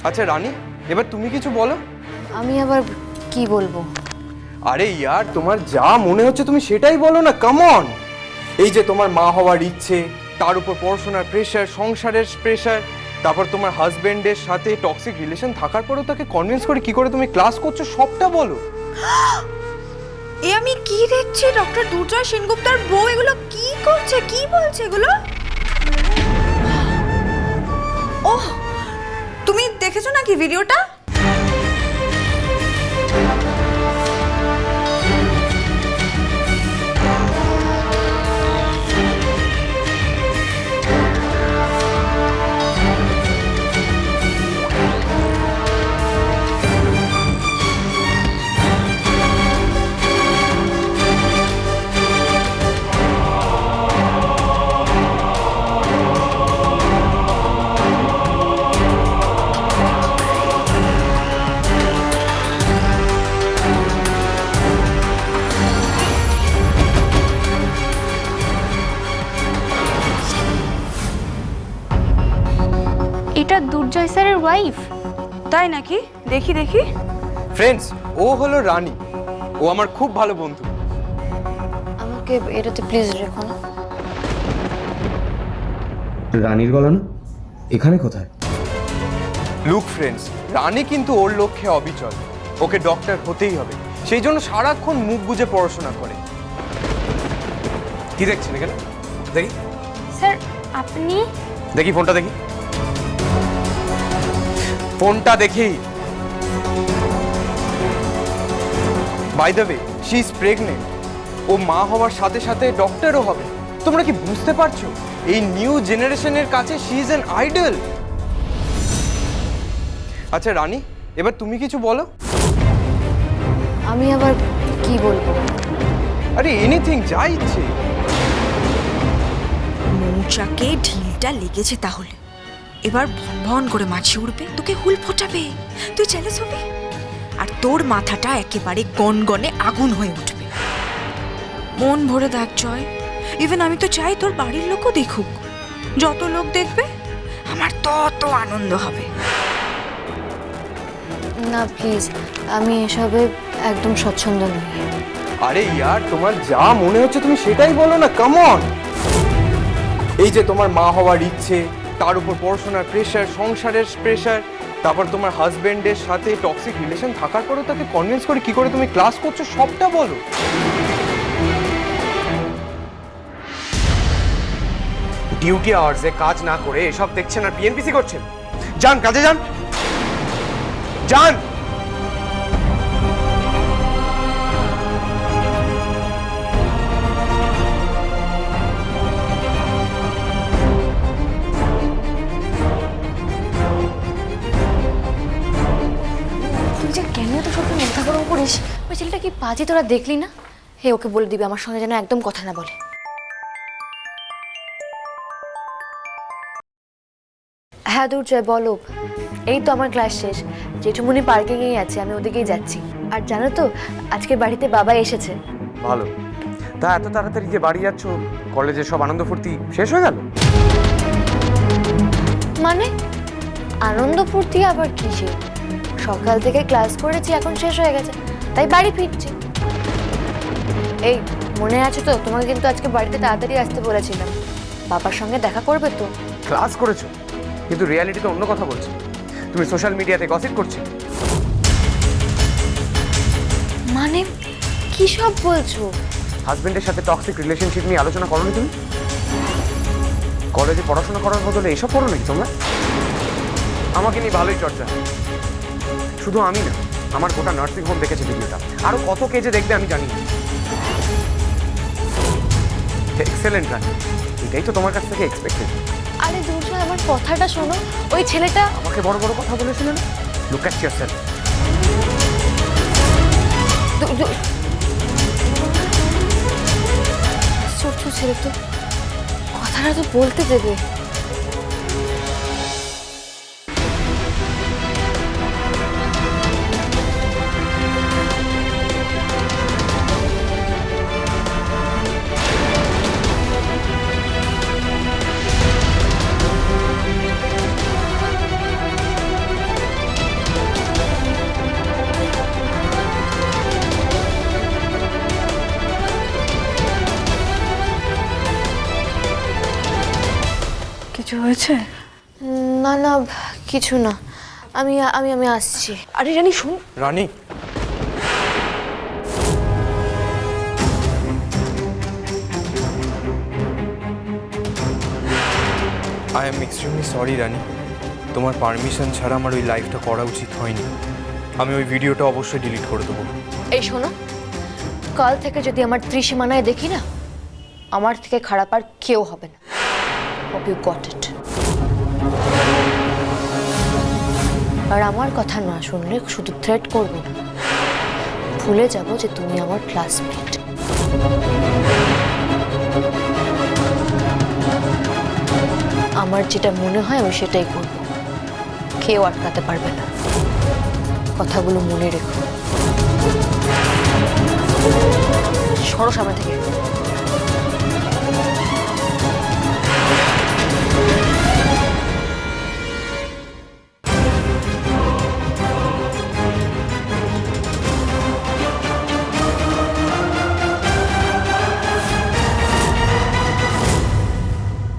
আচ্ছা রানী, এবার তুমি কিছু বলো। আমি আবার কি বলবো? আরে ইয়ার, তোমার যা মনে হচ্ছে তুমি সেটাই বলো না, কাম অন। এই যে তোমার মা হওয়ার ইচ্ছে, তার উপর পড়াশোনার প্রেশার, সংসারের প্রেশার, তারপর তোমার হাজবেন্ডের সাথে টক্সিক রিলেশন থাকার পরেও তাকে কনভিন্স করে কি করে তুমি ক্লাস করছো, সবটা বলো। এ আমি কি দেখছি? ডক্টর দুর্জয় সেনগুপ্তার বউ এগুলো কি করছে, কি বলছে এগুলো? ওহ, তুমি দেখেছো নাকি ভিডিওটা? এটা দুর্জয় স্যারের ওয়াইফ? তাই নাকি? দেখি দেখি। ফ্রেন্ডস, ও হলো রানী, ও আমার খুব ভালো বন্ধু। আমাকে এটাতে প্লিজ রেখো না। রানীর গলা না? এখানে কোথায়? লুক ফ্রেন্ডস, রানী কিন্তু ওর লক্ষ্যে অবিচল। ওকে ডক্টর হতেই হবে, সেই জন্য সারাক্ষণ মুখ বুজে পড়াশোনা করে। কি দেখছেন এখানে? দেখি স্যার আপনি? দেখি ফোনটা দেখি, ফোনটা দেখি। By the way, she is pregnant. ও মা হওয়ার সাথে সাথে ডক্টরও হবে। তোমরা কি বুঝতে পারছো? এই নিউ জেনারেশনের কাছে শি ইজ অ্যান আইডল। আচ্ছা রানী, এবার তুমি কিছু বলো। আমি আবার কি বলবো? আরে এনিথিং, যা ইচ্ছে। মৌচাকে ঢিলটা লেগেছে তাহলে। এবার ভন করে মাছি উড়বে, তোকে হুল ফোটাবে, তুই চ্যালেঞ্জ হবি, আর তোর মাথাটা একেবারে গনগনে আগুন হয়ে উঠবে। মন ভরে দেখ জয়, ইভেন আমি তো চাই তোর বাড়ির লোকও দেখুক। যত লোক দেখবে আমার তত আনন্দ হবে। না প্লিজ, আমি এসবে একদম স্বচ্ছন্দ নই। আরে ইয়ার, তোমার যা মনে হচ্ছে তুমি সেটাই বলো না, কাম অন। এই যে তোমার মা হওয়ার ইচ্ছে, তার উপর পড়াশোনার প্রেশার, সংসারের প্রেশার, তারপর তোমার হাজবেন্ডের সাথে টক্সিক রিলেশন থাকার পরেও তাকে কনভিন্স করে কি করে তুমি ক্লাস করছো, সবটা বলো। ডিউটি আওয়ার্সে কাজ না করে এসব দেখছেন আর পিএনপিসি করছেন। যান কাজে যান, যান। তুই যে কেন তো সবসময় মাথা গরম করিস? ওই ছেলেটা কি বাজে, তোরা দেখলি না? হে, ওকে বলে দিবি আমার সঙ্গে যেন একদম কথা না বলে। হ্যাঁ দুর্জয়, বলো। এই তো আমার ক্লাস শেষ, জেঠুমনি পার্কিংয়েই আছে, আমি ওদিকেই যাচ্ছি। আর জানো তো, আজকে বাড়িতে বাবা এসেছে। ভালো। তা এত তাড়াতাড়ি যে বাড়ি যাচ্ছ, কলেজে সব আনন্দ ফুর্তি শেষ হয়ে গেল? মানে আনন্দ ফুর্তি আবার কিসে? সকাল থেকে ক্লাস করেছি, এখন শেষ হয়ে গেছে, তাই বাড়ি ফিরছি। এই মনে আছে তো, তোমাকে কিন্তু আজকে বাড়িতে তাড়াতাড়ি আসতে বলেছিলাম। বাবার সঙ্গে দেখা করবে তো? ক্লাস করেছো, কিন্তু রিয়ালিটি তো অন্য কথা বলছে। তুমি সোশ্যাল মিডিয়াতে গসিপ করছো। মানে কি সব বলছো? হাজবেন্ডের সাথে টক্সিক রিলেশনশিপ নিয়ে আলোচনা করোনি তুমি? কলেজে পড়াশোনা করার বদলে এসব করো নাকি তোমরা? আমাকে নিয়ে ভালোই চর্চা। শুধু আমি না, আমার গোটা নার্সিং হোম দেখেছে ভিডিওটা। আরো কত কেজে দেখবে আমি জানি না। এক্সেলেন্ট রানি, এটাই তো তোমার কাছ থেকে এক্সপেক্টেড। আরে দুর্জয়, আমার কথাটা শোনো। ওই ছেলেটা আমাকে বড় বড় কথা বলেছিল না? Look at yourself. ছোট ছেলে তো, কথাটা তো বলতে দেবে। হয়েছে? না না, কিছু না। আমি আমি আমি আসছি। আরে রানী শুন, রানী, আই এম এক্সট্রিমলি সরি রানী, তোমার পারমিশন ছাড়া আমার ওই লাইভটা করা উচিত হয়নি। আমি ওই ভিডিওটা অবশ্যই ডিলিট করে দেবো। এই শোনো, কাল থেকে যদি আমার ত্রিসীমানায় দেখি না, আমার থেকে খারাপ আর কেউ হবে না। Hope you got it. আর আমার কথা না শুনলে শুধু থ্রেট করবে না, ভুলে যাব যে তুমি আমার ক্লাসমেট। আমার যেটা মনে হয় আমি সেটাই করব, কেউ আটকাতে পারবে না। কথাগুলো মনে রেখো। সরো সামনে থেকে।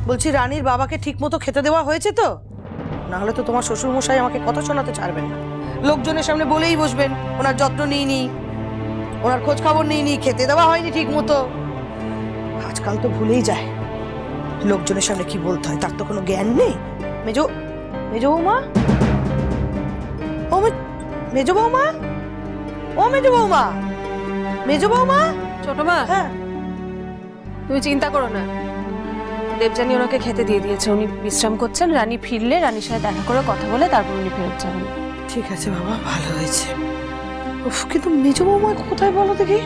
বলছি রানীর বাবাকে ঠিক মতো খেতে দেওয়া হয়েছে তো? না হলে তো তোমার শ্বশুর মশাই আমাকে কথা শোনাতে ছাড়বেন না। লোকজনের সামনে বলেই বসবেন ওনার যত্ন নিইনি, ওনার খোঁজ খবর নিইনি, খেতে দেওয়া হয়নি ঠিক মতো। আজকাল তো ভুলেই যায় লোকজনের সামনে কি বলতে হয়, তার তো কোনো জ্ঞান নেই। মেজো মেজো বৌমা, ও মেজো বৌমা, ও মেজো বৌমা, মেজো বৌমা। ছোট মা, হ্যাঁ তুমি চিন্তা করো না, দেবযানী ওনাকে খেতে দিয়ে দিয়েছে, উনি বিশ্রাম করছেন। রানী ফিরলে রানীর সাথে দেখা করে কথা বলে তারপর উনি ফেরত যাবেন। ঠিক আছে বাবা, ভালো হয়েছে। উফ, কিন্তু মেজো বৌমা কোথায় বলো দেখি?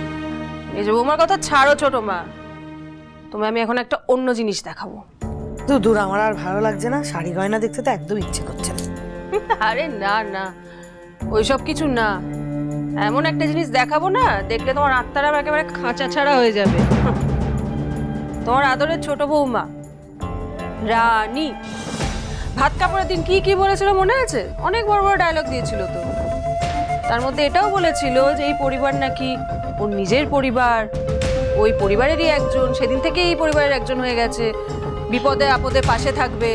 মেজ বৌমার কথা ছাড়ো ছোট মা, তুমি আমি এখন একটা অন্য জিনিস দেখাবো। দূর আমার আর ভালো লাগছে না, শাড়ি গয়না দেখতে তো একদম ইচ্ছে করছে না। আরে না না, ওইসব কিছু না, এমন একটা জিনিস দেখাবো না, দেখলে তোমার আত্মারা একেবারে খাঁচা ছাড়া হয়ে যাবে। তোমার আদরের ছোট বৌমা রানী ভাত কাপড়ের দিন কি কি বলেছিল মনে আছে? অনেক বড় বড় ডায়লগ দিয়েছিল তো। তার মধ্যে এটাও বলেছিল যে এই পরিবার নাকি ওর নিজের পরিবার, ওই পরিবারেরই একজন, সেদিন থেকে এই পরিবারের একজন হয়ে গেছে, বিপদে আপদে পাশে থাকবে।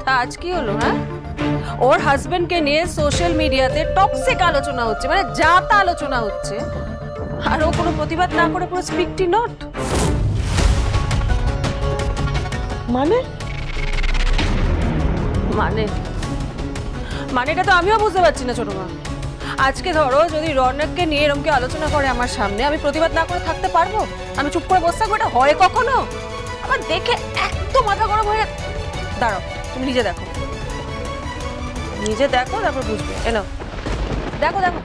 তা আজ কি হলো? হ্যাঁ, ওর হাজবেন্ডকে নিয়ে সোশ্যাল মিডিয়াতে টক্সিক আলোচনা হচ্ছে, মানে যা তা আলোচনা হচ্ছে, আর ও কোনো প্রতিবাদ না করে পুরো স্পিকটি নট। মানে মানে মানেটা তো আমিও বুঝতে পারছি না ছোট মা। আজকে ধরো যদি রৌনককে নিয়ে এরকম আলোচনা করে আমার সামনে, আমি প্রতিবাদ না করে থাকতে পারবো? আমি চুপ করে বসে থাকবো? এটা হয় কখনো? আমার দেখে এত মাথা গরম হয়ে দাঁড়াও, তুমি নিজে দেখো, নিজে দেখো, তারপর বুঝবে। এলো দেখো দেখো।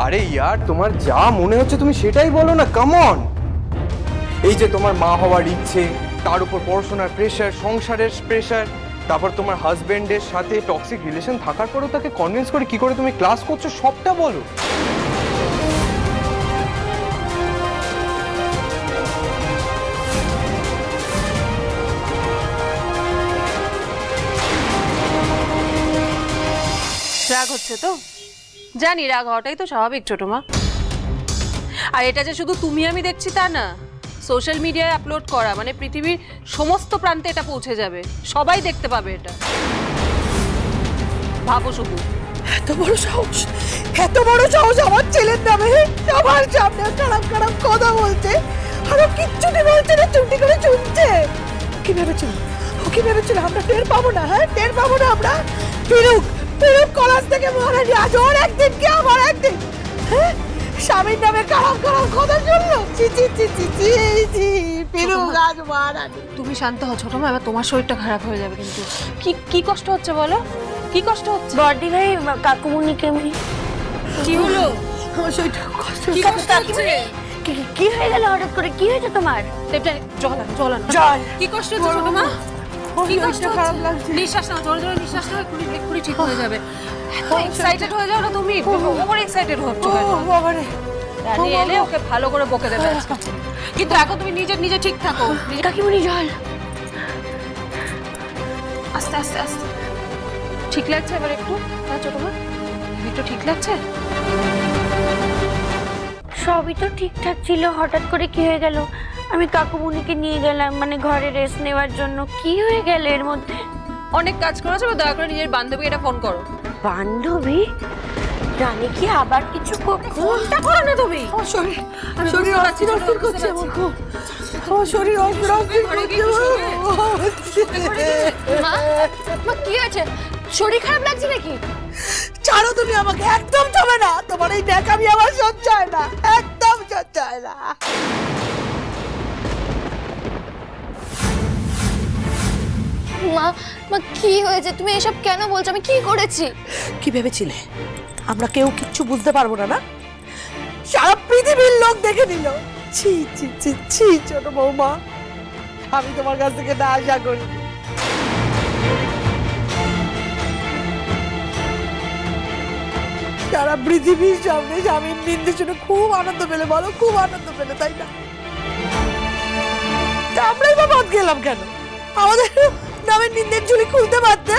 আরে ইয়ার, তোমার যা মনে হচ্ছে তুমি সেটাই বলো না, কাম অন। এই যে তোমার মা হওয়ার ইচ্ছে, তার উপর পড়াশোনার প্রেশার, সংসারের প্রেশার, তারপর তোমার হাজবেন্ডের সাথে টক্সিক রিলেশন থাকার পরেও তাকে কনভিন্স করে কি করে তুমি ক্লাস করছো, সবটা বলো। রাগ হচ্ছে তো? জানি রাগ হওয়াটাই তো স্বাভাবিক ছোট মা। আর এটা যে শুধু তুমি আমি দেখছি তা না, সোশ্যাল মিডিয়ায় আপলোড করা মানে পৃথিবীর সমস্ত প্রান্তে এটা পৌঁছে যাবে, সবাই দেখতে পাবে এটা। ভাবো শুধু। এত বড় সাহস, এত বড় সাহস আমার ছেলের নামে সবার সামনে খারাপ খারাপ কথা বলছে, আর ও কিচ্ছুটি বলছে না, চুপটি করে শুনছে। কি ভেবেছিল ও? কি ভেবেছিল আমরা টের পাবো না? হ্যাঁ, টের পাবো না আমরা? ফিরুক ফিরুক কলেজ থেকে মহারানী, আজ ওর একদিন কি আমার একদিন। হ্যাঁ, স্বামীর নামে খারাপ খারাপ কথা শুনলো। চি চি চি চি চি চি, ফিরুক আজ মহারানী। তুমি শান্ত হও ছোট মা, এবার তোমার শরীরটা খারাপ হয়ে যাবে কিন্তু। কি কি কষ্ট হচ্ছে বলো, কি কষ্ট হচ্ছে? বর্দি ভাই, কাকুমুনি কেমনি? কি হলো? আমার শরীরটা কষ্ট কি কষ্ট হচ্ছে? কি হয়ে গেল হঠাৎ করে? কি হয়েছে তোমার? দেবযানী, জল আনো, জল আনো। জল। কি কষ্ট হচ্ছে ছোট মা? কি কষ্ট খারাপ হচ্ছে? লাগছে। নিঃশ্বাস নাও, জোরে জোরে নিঃশ্বাস নাও, এক্ষুনি ঠিক হয়ে যাবে। এত এক্সাইটেড হয়ে যাও না তুমি, ওভার এক্সাইটেড হচ্ছ কেন? ও বাবারে, রানী এলে ওকে ভালো করে বকে দেবে আজকে। কিন্তু এখন তুমি নিজে ঠিক থাকো। কাকিমুনি জল। আস্তে আস্তে আস্তে। ঠিক লাগছে এবার একটু? হ্যাঁ ছোট মা, একটু ঠিক লাগছে? সবই তো ঠিকঠাক ছিল, হঠাৎ করে কি হয়ে গেল? আমি কাকুমুনিকে নিয়ে গেলাম মানে ঘরে রেস্ট নেওয়ার জন্য, কি হয়ে গেল এর মধ্যে? অনেক কাজ করেছো, দয়া করে নিজের বান্ধবীকে এটা ফোন করো। বান্ধবী? রানী কি আবার কিছু ফোনটা করো না তুমি। আমার শরীর আমি শরীর বুঝতে পারছি, অস্থির বুঝতে করছে পারছি। আমার খুব। আমার শরীর অস্থির ঘরে গিয়ে একটু করছে। মা মা কি আছে? শরীর খারাপ লাগছে নাকি? ছাড়ো তুমি আমাকে, একদম যাবে না। তোমার এই ন্যাকামি আমার সহ্য হয় না, একদম সহ্য হয় না। মা মা কি হয়েছে? তুমি এসব কেন বলছো? আমি কি করেছি? কি ভেবেছিলে আমরা কেউ কিচ্ছু বুঝতে পারবো না? না, সারা পৃথিবীর লোক দেখে নিল। ছি ছি ছি ছি ছোট বৌমা, আমি তোমার কাছ থেকে না আশা করি। সারা পৃথিবীর সামনে স্বামীর নিন্দে শুনে খুব আনন্দ পেলে, বলো খুব আনন্দ পেলে, তাই না? তা আমরাই বা বাদ গেলাম কেন? আমাদের নামের নিন্দের ঝুলি খুলতে পারতে।